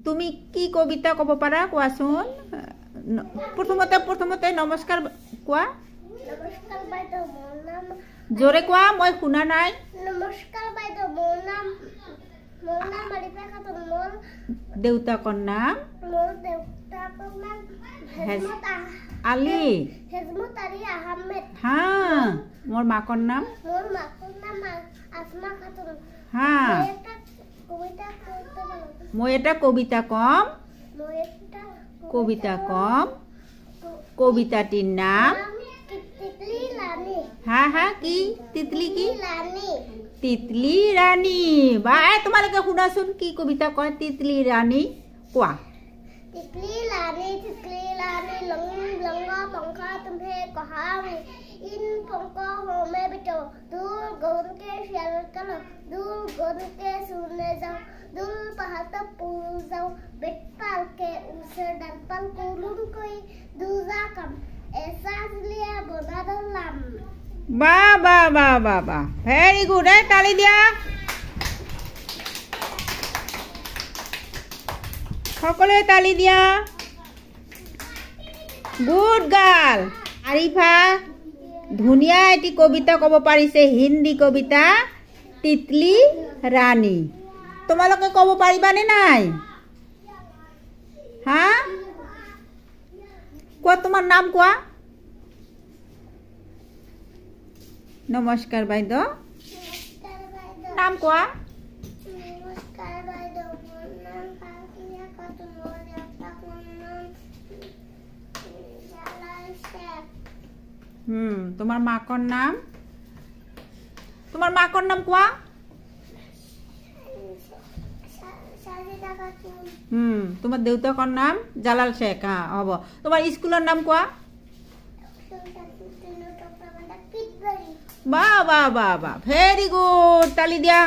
তুমি কি কবিতা কব পাৰা কোৱাচোন প্ৰথমতে নমস্কাৰ কোৱা নমস্কাৰ বাইদেউ মোৰ নাম জোৰে কোৱা মই শুনা নাই নমস্কাৰ বাইদেউ মোৰ নাম আৰিফা খাতুন মোৰ দেউতাকৰ নাম হেজমত আলী আহমেদ হা মোৰ মাকৰ নাম আসমা খাতুন হা মই এটা কবিতা কম কবিতাটির নাম হা হা কি তিতলি তিতলি রানী বা তোমালোকে শুনাচোন কি কবিতা কয় তিতলি রানী কোৱা तितली लानी लंगा पंखा तुम्हें कहावे इन पंखों में बिठो दूर गगन के शहर कलो दूर गगन के सुनने जाओ दूर पहाड़ तक पूछ जाओ बेट पाल के उसे डर पाल कुलुम कोई दूसरा कम ऐसा लिया बना दो लाम बा बा बा बा बा वेरी गुड है ताली दिया সকলে তালি দিয়া গুড গার্ল আরিফা ধুনিয়া এটি কবিতা কব পাৰিছে হিন্দী কবিতা তিতলি ৰানী তোমালোকে কব পাৰিবানে নাই হা কোৱা তোমাৰ নাম কোৱা নমস্কাৰ বাইদেউ নাম কোৱা তোমাৰ মাকৰ নাম কোৱা তোমাৰ দেউতাকৰ নাম জালাল শেখ হা হ'ব তোমাৰ স্কুলৰ নাম কোৱা বা বা বা বা ভেৰি গুড তালি দিয়া